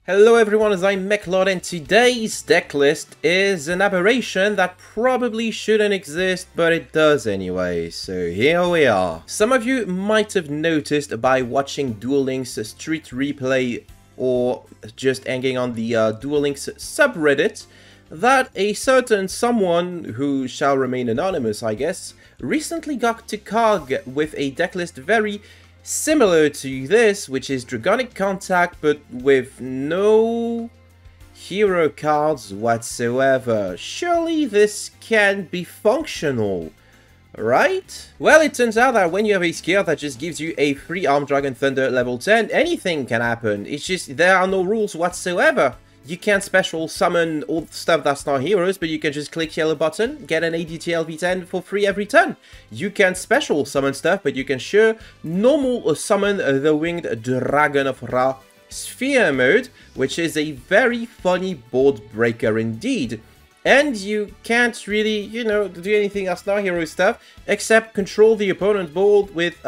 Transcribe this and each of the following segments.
Hello everyone, as I'm Mechlord, and today's deck list is an aberration that probably shouldn't exist, but it does anyway, so here we are. Some of you might have noticed by watching Duel Links Street Replay or just hanging on the Duel Links subreddit that a certain someone, who shall remain anonymous I guess, recently got to COG with a deck list very similar to this, which is Dragonic Contact, but with no hero cards whatsoever. Surely this can be functional, right? Well, it turns out that when you have a skill that just gives you a free armed Dragon Thunder level 10, anything can happen. It's just there are no rules whatsoever. You can't special summon all the stuff that's not heroes, but you can just click yellow button, get an ADT Lv10 for free every turn. You can special summon stuff, but you can sure normal summon the winged Dragon of Ra Sphere mode, which is a very funny board breaker indeed. And you can't really, you know, do anything that's not hero stuff, except control the opponent board with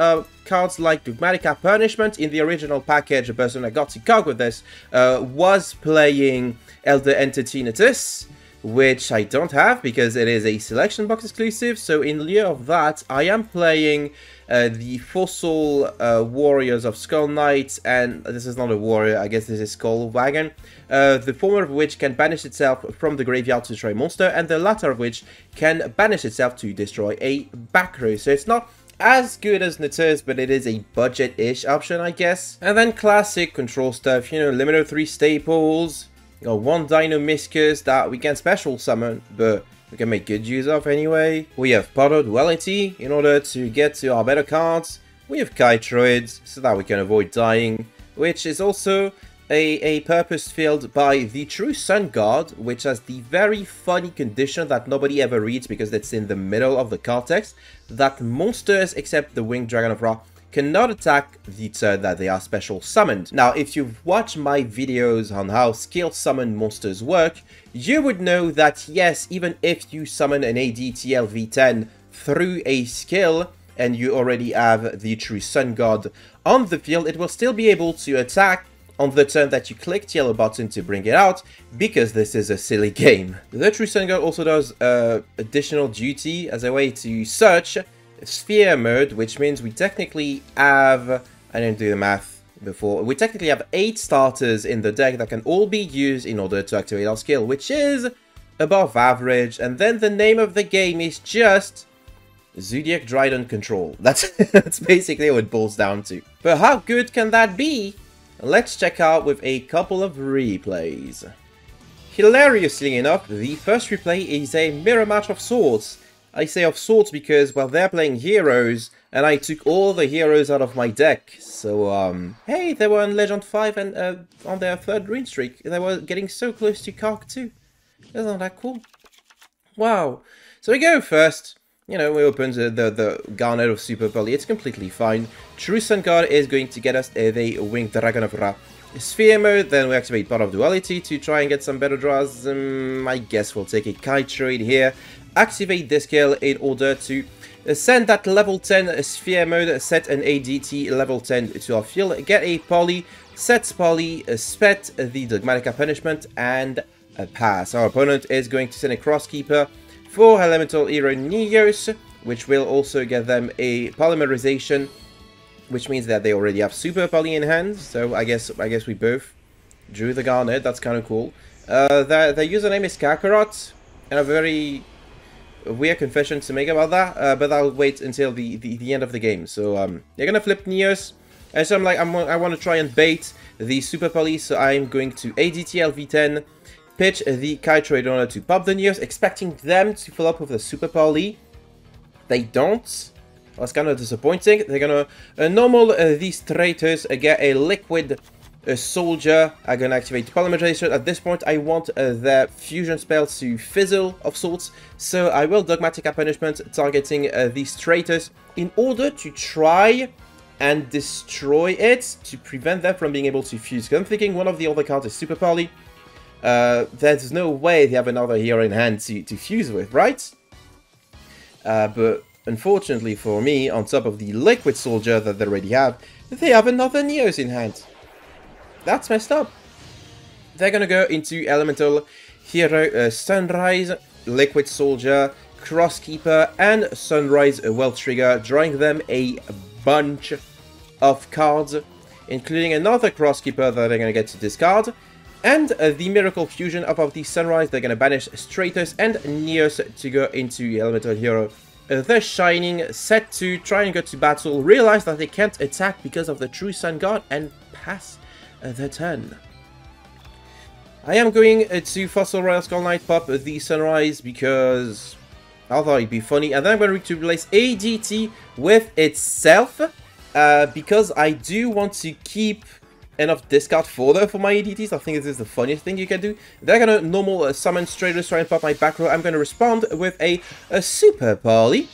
cards like Dogmatic Punishment. In the original package, the person that got to COG with this was playing Elder Entertinatus, which I don't have because it is a selection box exclusive. So in lieu of that, I am playing the Fossil Warriors of Skull Knights, and this is not a warrior, I guess this is Skull Wagon, the former of which can banish itself from the graveyard to destroy a monster, and the latter of which can banish itself to destroy a back row. So it's not as good as Natus, but it is a budget-ish option, I guess. And then classic control stuff, you know, limiter 3 staples, you know, 1 Dino Miscus that we can special summon, but we can make good use of anyway. We have Potter Duality in order to get to our better cards. We have Kytroids so that we can avoid dying, which is also a purpose filled by the True Sun God, which has the very funny condition that nobody ever reads because it's in the middle of the card text, that monsters except the Winged Dragon of Ra cannot attack the turn that they are special summoned. Now, if you've watched my videos on how skill summon monsters work, you would know that yes, even if you summon an ADT Lv10 through a skill, and you already have the True Sun God on the field, it will still be able to attack on the turn that you clicked yellow button to bring it out, because this is a silly game. The True Sun God also does additional duty as a way to search Sphere mode, which means we technically have, I didn't do the math before, we technically have 8 starters in the deck that can all be used in order to activate our skill, which is above average. And then the name of the game is just Zodiac Dragon Control. That's basically what it boils down to. But how good can that be? Let's check out with a couple of replays. Hilariously enough, the first replay is a mirror match of sorts. I say of sorts because, well, they're playing heroes, and I took all the heroes out of my deck. So, hey, they were on Legend 5 and on their 3rd green streak. They were getting so close to COG too. Isn't that cool? Wow. So we go first. You know, we open the Garnet of Super Poly. It's completely fine. True Sun God is going to get us the Winged Dragon of Ra Sphere mode. Then we activate Part of Duality to try and get some better draws. I guess we'll take a Kytroid here. Activate this skill in order to send that level 10 Sphere mode, set an ADT level 10 to our field, get a Poly, set Poly, spet the Dogmatic Punishment, and pass. Our opponent is going to send a Crosskeeper for Elemental Hero Neos, which will also get them a Polymerization, which means that they already have Super Poly in hand. So I guess we both drew the Garnet. That's kind of cool. Their username is Kakarot, and a very weird confession to make about that, but I'll wait until the end of the game. So they're gonna flip Neos, and so I'm like, I want to try and bait the Super Poly, so I'm going to ADT Lv10, pitch the Kytroid in order to pop the Neos, expecting them to follow up with the Super Poly. They don't. That's kind of disappointing. They're gonna normal these traitors, get a liquid soldier. I'm gonna activate Polymerization. At this point, I want their fusion spell to fizzle of sorts, so I will Dogmatic Punishment, targeting these traitors in order to try and destroy it, to prevent them from being able to fuse. Because I'm thinking one of the other cards is Super Poly. There's no way they have another hero in hand to fuse with, right? But unfortunately for me, on top of the liquid soldier that they already have, they have another Neos in hand. That's messed up. they're gonna go into Elemental Hero Sunrise, Liquid Soldier, Crosskeeper, and Sunrise Well Trigger, drawing them a bunch of cards, including another Crosskeeper that they're gonna get to discard, and the Miracle Fusion above the Sunrise. They're gonna banish Stratos and Neos to go into Elemental Hero The Shining, set to try and go to battle, realize that they can't attack because of the True Sun God, and pass the turn. I am going to Fossil Royal Skull Knight pop the Sunrise because I thought it'd be funny, and then I'm going to replace ADT with itself because I do want to keep enough discard fodder for my ADTs. I think this is the funniest thing you can do. They're going to normal summon Stratos, try and pop my back row. I'm going to respond with a Super Parley,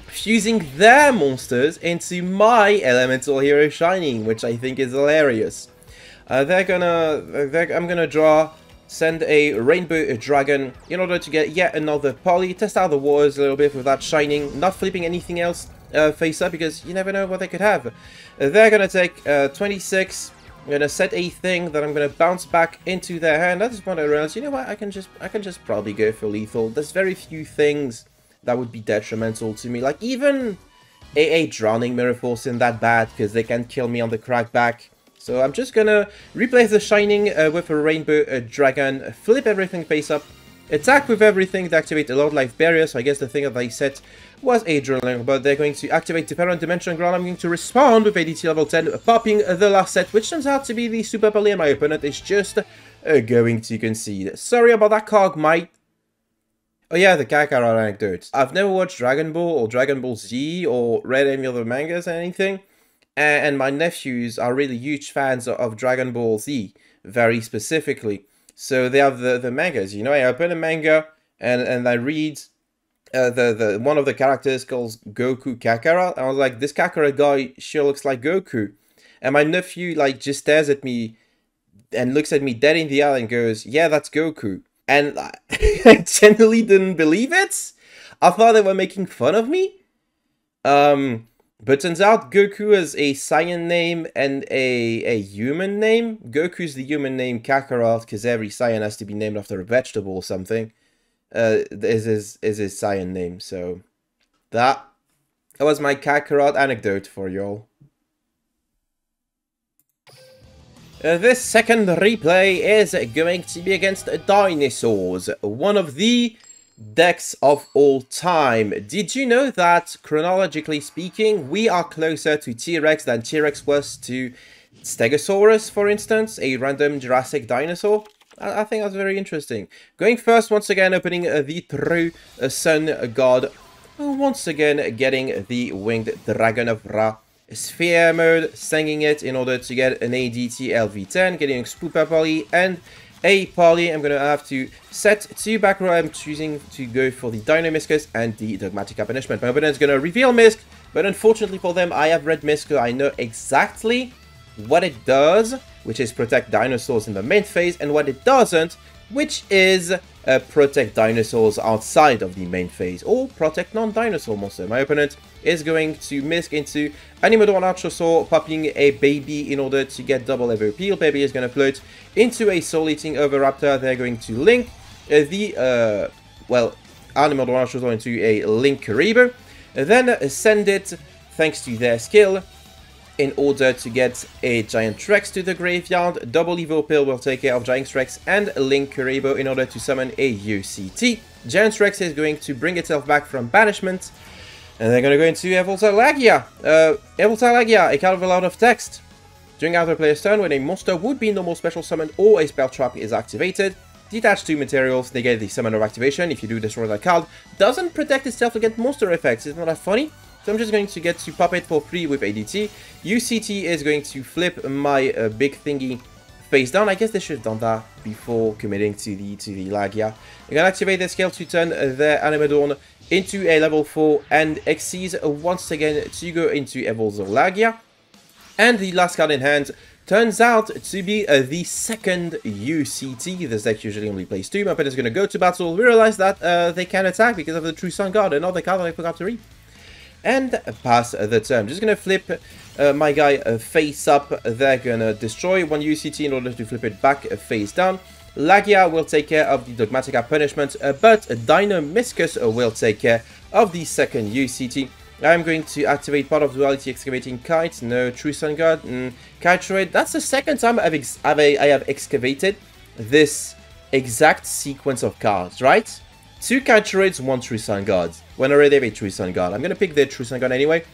fusing their monsters into my Elemental Hero Shining, which I think is hilarious. I'm gonna draw, send a Rainbow Dragon in order to get yet another Parley, test out the waters a little bit with that Shining, not flipping anything else face up because you never know what they could have. They're gonna take 26. I'm gonna set a thing that I'm gonna bounce back into their hand. At this point I realized, you know what, I can just probably go for lethal. There's very few things that would be detrimental to me. Like even a Drowning Mirror Force isn't that bad because they can kill me on the crackback. So I'm just gonna replace the Shining with a Rainbow Dragon, flip everything face up, attack with everything to activate a Lord Life Barrier. So I guess the thing that they set was a Drilling, but they're going to activate Different Dimension Ground. I'm going to respond with ADT level 10, popping the last set, which turns out to be the Super Parley, and my opponent is just going to concede. Sorry about that, Cogmite. Oh yeah, the Kakarot anecdote. I've never watched Dragon Ball or Dragon Ball Z or read any other mangas or anything. And my nephews are really huge fans of Dragon Ball Z, very specifically. So they have the mangas, you know. I open a manga and I read one of the characters calls Goku Kakarot. I was like, this Kakarot guy sure looks like Goku. And my nephew like just stares at me and looks at me dead in the eye and goes, yeah, that's Goku. And I genuinely didn't believe it. I thought they were making fun of me. But turns out Goku is a Saiyan name and a human name. Goku's the human name, Kakarot, because every Saiyan has to be named after a vegetable or something, is his Saiyan name. So that was my Kakarot anecdote for y'all. This second replay is going to be against Dinosaurs, one of the decks of all time. Did you know that, chronologically speaking, we are closer to T-Rex than T-Rex was to Stegosaurus, for instance, a random Jurassic dinosaur? I think that's very interesting. Going first, once again, opening the True Sun God. Once again, getting the Winged Dragon of Ra. Sphere mode, singing it in order to get an ADT LV10, getting a Super Parley and a Parley. I'm going to have to set 2 back row. I'm choosing to go for the Dino Miscus and the Dogmatic Punishment. My opponent's going to reveal Misc, but unfortunately for them, I have read Misc, so I know exactly what it does, which is protect dinosaurs in the main phase, and what it doesn't, which is protect dinosaurs outside of the main phase, or protect non-dinosaur monster. My opponent is going to Misc into Animodon Archosaur, popping a baby in order to get double level appeal. Baby is going to float into a Soul-Eating Oviraptor. They're going to link Animodon Archosaur into a Link Karibo, then send it, thanks to their skill, in order to get a Giant Rex to the graveyard. Double Evo Pill will take care of Giant Rex and Link Karibo in order to summon a UCT. Giant Rex is going to bring itself back from banishment, and they're going to go into Evoltalagia. Evoltalagia, a card with a lot of text. During either player's turn, when a monster would be normal special summoned or a spell trap is activated, detach 2 materials, negate the summoner activation. If you do, destroy that card. Doesn't protect itself against monster effects. Isn't that funny? So I'm just going to get to pop it for free with ADT. UCT is going to flip my big thingy face down. I guess they should have done that before committing to the Lagia. I'm going to activate the skill to turn their Animodorn into a level 4 and Xyz once again to go into Evoltalagia. And the last card in hand turns out to be the second UCT. This deck usually only plays 2. My opponent is going to go to battle, realize that they can attack because of the True Sun God, another card that I forgot to read. and pass the turn. I'm just going to flip my guy face up. They're going to destroy one UCT in order to flip it back face down. Lagia will take care of the Dogmatica punishment, but Dino Miscus will take care of the second UCT. I'm going to activate part of Duality Excavating Kite. No, True Sun God. Kite Shred. That's the second time I have excavated this exact sequence of cards, right? 2 Kite Shreds, 1 True Sun God. When I already have a True Sun God. I'm going to pick the True Sun God anyway,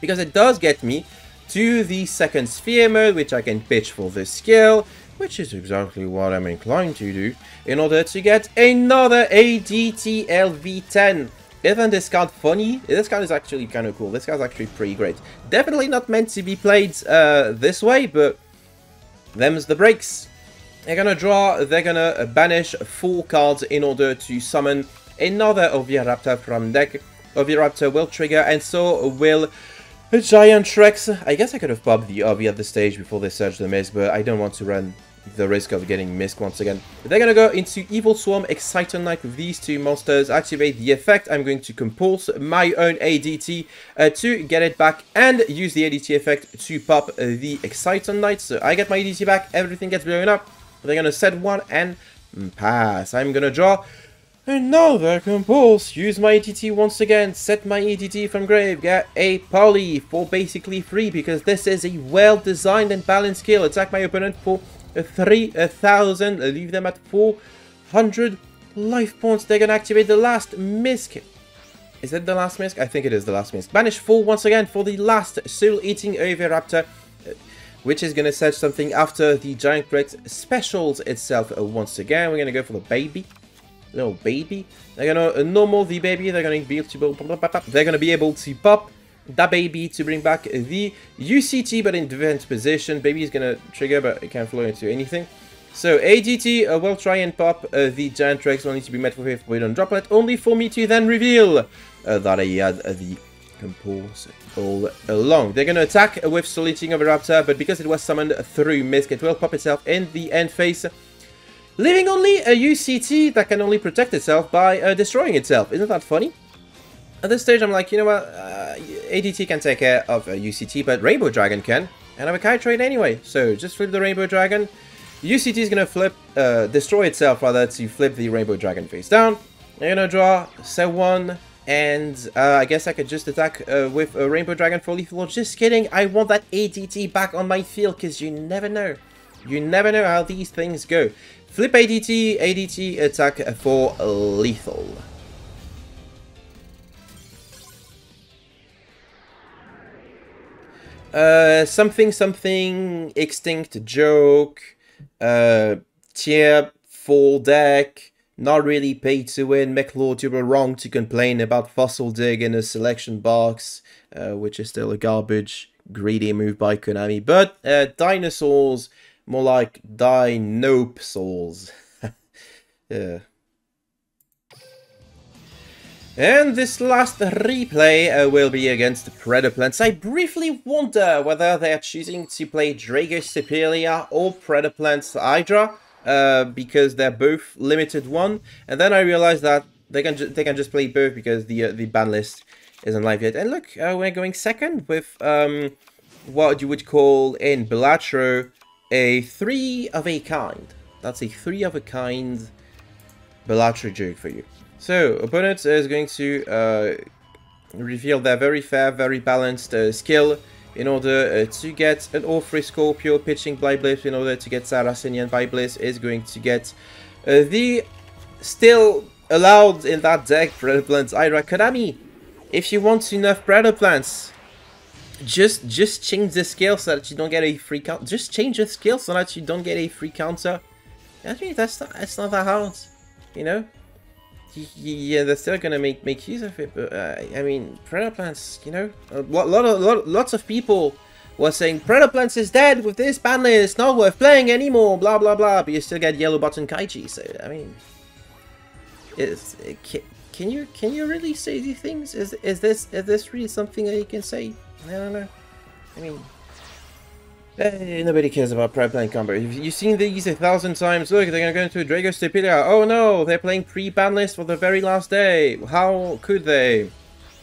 because it does get me to the second Sphere mode, which I can pitch for this skill, which is exactly what I'm inclined to do, in order to get another ADT Lv10. Isn't this card funny? This card is actually kind of cool. This card's actually pretty great. Definitely not meant to be played this way, but them's the breaks. They're gonna draw, they're gonna banish 4 cards in order to summon another Oviraptor from deck. Oviraptor will trigger, and so will a Giant Rex. I guess I could have popped the Ovi at the stage before they search the Mist, but I don't want to run the risk of getting missed once again. They're gonna go into Evil Swarm, Exciter Knight with these 2 monsters. Activate the effect. I'm going to compulse my own ADT to get it back, and use the ADT effect to pop the Exciter Knight. So I get my ADT back, everything gets blown up. They're gonna set 1 and pass. I'm gonna draw another compulse. Use my ADT once again. Set my ADT from grave. Get a poly for basically free, because this is a well-designed and balanced skill. Attack my opponent for 3,000. Leave them at 400 life points. They're gonna activate the last Misk. Is it the last Misk? I think it is the last Misk. Banish 4 once again for the last Soul-Eating Oviraptor, which is gonna search something after the Giant Rex specials itself once again. We're gonna go for the baby. Little baby. They're gonna normal the baby. They're gonna be able to pop that baby to bring back the UCT, but in defense position. Baby is gonna trigger, but it can't flow into anything. So ADT will try and pop the Giant Rex. Will need to be met with a Poison Droplet, only for me to then reveal that I had the compulse all along. They're gonna attack with Soul-Eating Oviraptor, but because it was summoned through Misk, it will pop itself in the end phase, leaving only a UCT that can only protect itself by destroying itself. Isn't that funny? At this stage, I'm like, you know what, ADT can take care of UCT, but Rainbow Dragon can, and I have a Kite Trade anyway, so just flip the Rainbow Dragon. UCT is going to destroy itself rather, to flip the Rainbow Dragon face down. They're going to draw, set 1, and I guess I could just attack with a Rainbow Dragon for lethal. Just kidding, I want that ADT back on my field, because you never know. You never know how these things go. Flip ADT, ADT attack for lethal. Something extinct joke, tier 4 deck, not really pay to win. McLord, you were wrong to complain about Fossil Dig in a selection box, which is still a garbage, greedy move by Konami. But Dinosaurs, more like Dinope Souls. Yeah. And this last replay will be against the Predaplants. I briefly wonder whether they are choosing to play Drago Superior or Predaplants Hydra, because they're both limited 1. And then I realized that they can just play both, because the ban list isn't live yet. And look, we're going second with what you would call in Bellatrix a 3 of a kind. That's a 3 of a kind Bellatrix joke for you. So, opponent is going to reveal their very fair, very balanced skill in order to get an Orphrey Scorpio, pitching Blight in order to get Saracenian Blight is going to get the still allowed in that deck Predaplants Hydra. Konami, if you want to nerf Predaplants, just change the skill so that you don't get a free counter. Just change the skill so that you don't get a free counter. I mean, that's not that hard, you know. Yeah, they're still gonna make use of it, but I mean, Predaplants, you know, lots of people were saying Predaplants is dead with this ban list, it's not worth playing anymore, blah blah blah. But you still get yellow button Kaiji, so I mean, can you really say these things? Is this really something that you can say? I don't know. I mean, nobody cares about Predaplant combo. You've seen these 1,000 times. Look, they're gonna go into a Drago Superior. Oh no, they're playing pre-banlist for the very last day. How could they?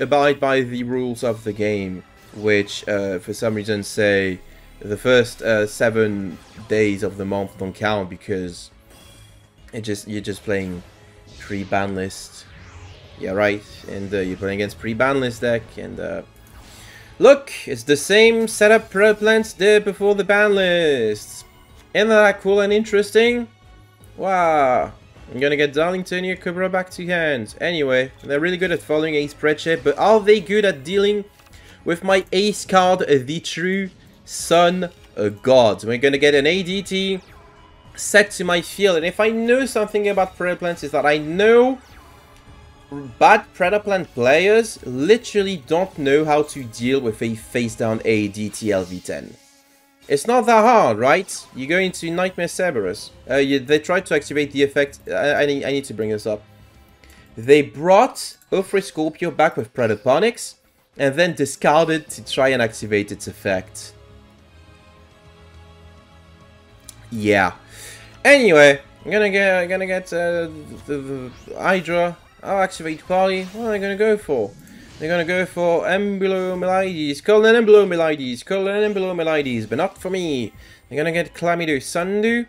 abide by the rules of the game, which for some reason say the first 7 days of the month don't count because you're just playing pre-banlist. Yeah, right. And you're playing against pre-banlist deck, and look, it's the same setup Predaplants did before the ban list. Isn't that cool and interesting? Wow. I'm gonna get Darlington here, Cobra back to hand. Anyway, they're really good at following a spreadsheet, but are they good at dealing with my ace card, the true Sun God? We're gonna get an ADT set to my field, and if I know something about Predaplants is that I know bad Predaplant players literally don't know how to deal with a face-down ADT Lv10. It's not that hard, right? You go into Nightmare Cerberus. They tried to activate the effect. I need to bring this up. They brought Ophrys Scorpio back with Predaponics and then discarded to try and activate its effect. Yeah. Anyway, I'm gonna get the Hydra. I'll activate party. What are they gonna go for? They're gonna go for Embleomelides. Call an Embleomelides. Call an Embleomelides, but not for me. They're gonna get Clamido Sundu.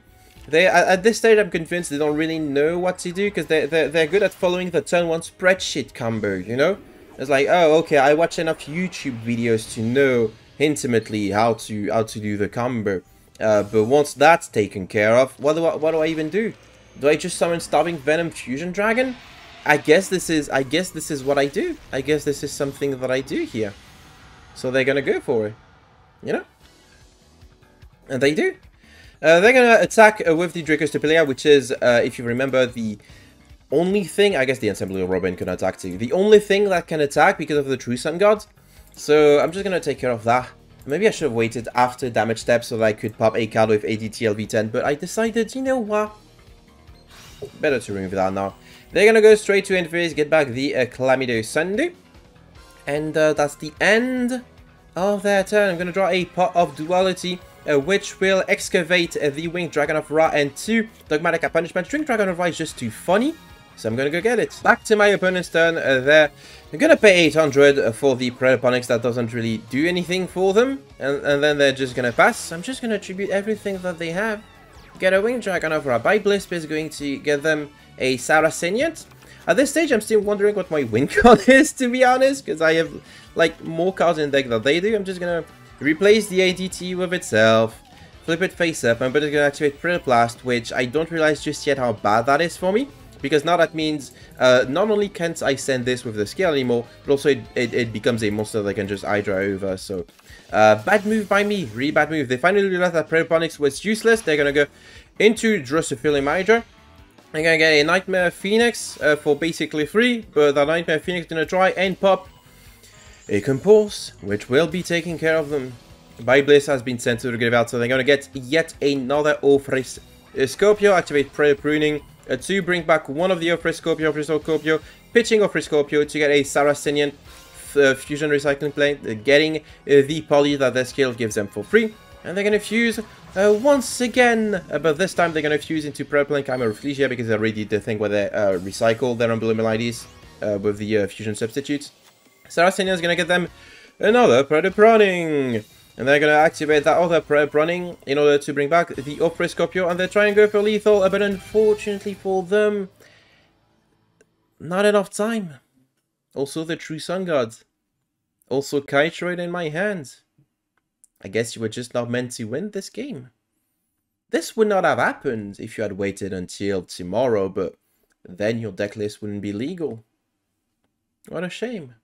They at this stage, I'm convinced they don't really know what to do because they're good at following the turn 1 spreadsheet combo. You know, it's like, oh, okay, I watch enough YouTube videos to know intimately how to do the combo. But once that's taken care of, what do I even do? Do I just summon Starving Venom Fusion Dragon? I guess this is what I do. I guess this is something that I do here. So they're gonna go for it, you know? And they do. They're gonna attack with the Dracostopilia, which is, if you remember, the only thing, I guess the Ensemble Robin can attack too. The only thing that can attack because of the True Sun God. So I'm just gonna take care of that. Maybe I should have waited after damage step so that I could pop a card with ADT Lv10, but I decided, you know what? Better to remove that now. They're gonna go straight to Invis, get back the Clamido Sundu. And that's the end of their turn. I'm gonna draw a Pot of Duality, which will excavate the Winged Dragon of Ra and 2 Dogmatic Punishment. Drink Dragon of Ra is just too funny, so I'm gonna go get it. Back to my opponent's turn there. I'm gonna pay 800 for the Predaponics. That doesn't really do anything for them. And then they're just gonna pass. I'm just gonna tribute everything that they have. Get a Winged Dragon of Ra. By Blisp is going to get them a Saracenian. At this stage, I'm still wondering what my win card is, to be honest, because I have, like, more cards in deck than they do. I'm just gonna replace the ADT with itself, flip it face up. I'm gonna activate Predaplants, which I don't realize just yet how bad that is for me, because now that means not only can't I send this with the scale anymore, but also it becomes a monster that I can just Hydra over. So bad move by me, really bad move. They finally realized that Predaponics was useless. They're gonna go into Drosophilium Hydra. I'm gonna get a Nightmare Phoenix for basically free, but that Nightmare Phoenix is gonna try and pop a Compulse, which will be taking care of them. By Bliss has been sent to the graveyard, so they're gonna get yet another Ophrys Scorpio, activate Predator Pruning to bring back one of the Ophrys Scorpio, pitching Ophrys Scorpio to get a Saracenian Fusion Recycling Plate, getting the poly that their skill gives them for free. And they're going to fuse once again, but this time they're going to fuse into Preplank Chimera because they already did the thing where they recycle their Embleomelides with the fusion substitutes. Saracenia is going to get them another Predaproning, and they're going to activate that other Predaproning in order to bring back the Ophrys Scorpio, and they're trying to go for lethal, but unfortunately for them, not enough time. Also the True Sun God. Also Kytroid in my hand. I guess you were just not meant to win this game. This would not have happened if you had waited until tomorrow, but then your deck list wouldn't be legal. What a shame.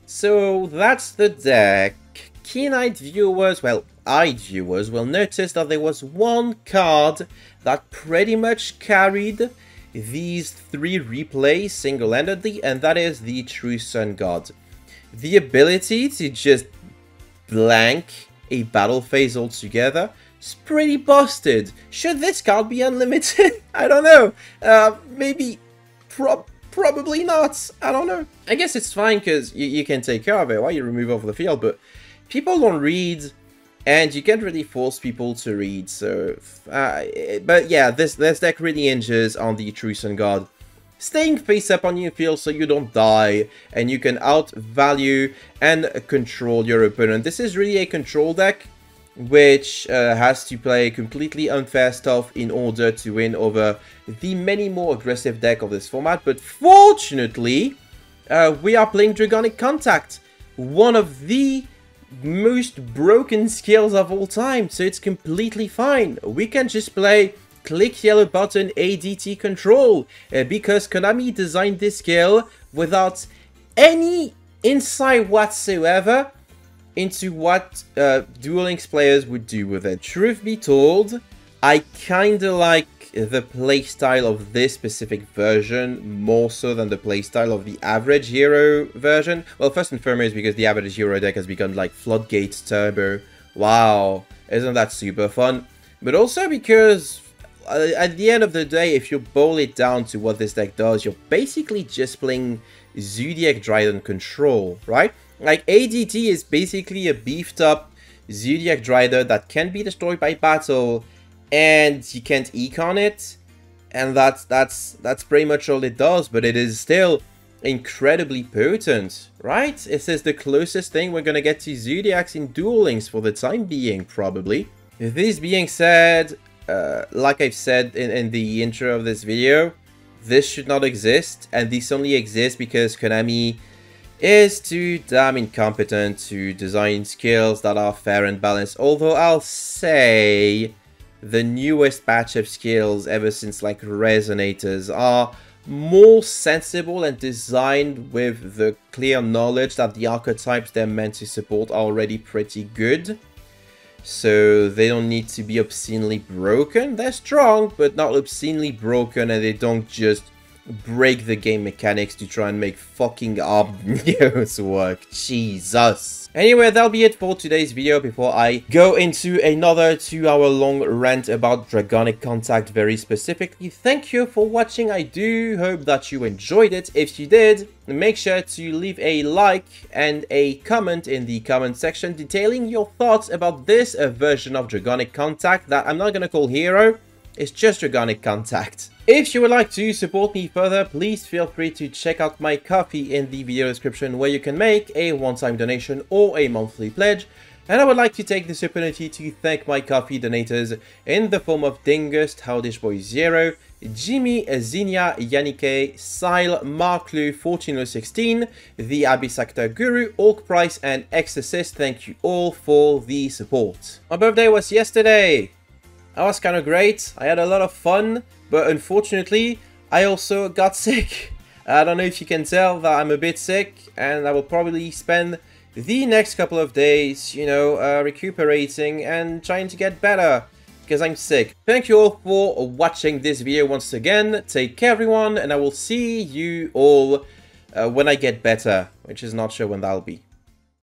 So that's the deck. Keen-eyed viewers, well, eyed viewers, will notice that there was one card that pretty much carried these 3 replays single-handedly, and that is the True Sun God. The ability to just blank a battle phase altogether is pretty busted. Should this card be unlimited? I don't know. Maybe, probably not. I don't know. I guess it's fine because you can take care of it while you remove off the field, but people don't read, and you can't really force people to read. So, but yeah, this deck really hinges on the True Sun God. staying face up on your field so you don't die, and you can outvalue and control your opponent. This is really a control deck which has to play completely unfair stuff in order to win over the many more aggressive deck of this format. But fortunately, we are playing Dragonic Contact, one of the most broken skills of all time, so it's completely fine. We can just play click yellow button ADT control, because Konami designed this skill without any insight whatsoever into what Duel Links players would do with it. Truth be told, I kinda like the playstyle of this specific version more so than the playstyle of the average hero version. Well, first and foremost because the average hero deck has become like Floodgates Turbo. Wow, isn't that super fun? But also because at the end of the day, if you boil it down to what this deck does, you're basically just playing Zodiac Dragon Control, right? Like, ADT is basically a beefed up Zodiac Drider that can be destroyed by battle, and you can't econ it, and that's pretty much all it does, but it is still incredibly potent, right? This is the closest thing we're gonna get to Zodiacs in Duel Links for the time being, probably. This being said, like I've said in the intro of this video, this should not exist, and this only exists because Konami is too damn incompetent to design skills that are fair and balanced. Although I'll say the newest batch of skills ever since like Resonators are more sensible and designed with the clear knowledge that the archetypes they're meant to support are already pretty good. So they don't need to be obscenely broken. They're strong, but not obscenely broken, and they don't just break the game mechanics to try and make fucking Neos work. Jesus. Anyway, that'll be it for today's video before I go into another 2-hour-long rant about Dragonic Contact very specifically. Thank you for watching. I do hope that you enjoyed it. If you did, make sure to leave a like and a comment in the comment section detailing your thoughts about this version of Dragonic Contact that I'm not gonna call Hero. It's just Dragonic Contact. If you would like to support me further, please feel free to check out my Ko-fi in the video description, where you can make a one-time donation or a monthly pledge. And I would like to take this opportunity to thank my Ko-fi donators in the form of Dingust, Howdishboy Zero, Jimmy, Zinnia, Yannick, Sile, Marklu, 14016, The Abyss Actor Guru, Orc Price, and Exorcist. Thank you all for the support. My birthday was yesterday. That was kind of great. I had a lot of fun, but unfortunately, I also got sick. I don't know if you can tell that I'm a bit sick, and I will probably spend the next couple of days, you know, recuperating and trying to get better, because I'm sick. Thank you all for watching this video once again. Take care, everyone, and I will see you all when I get better, which is not sure when that'll be.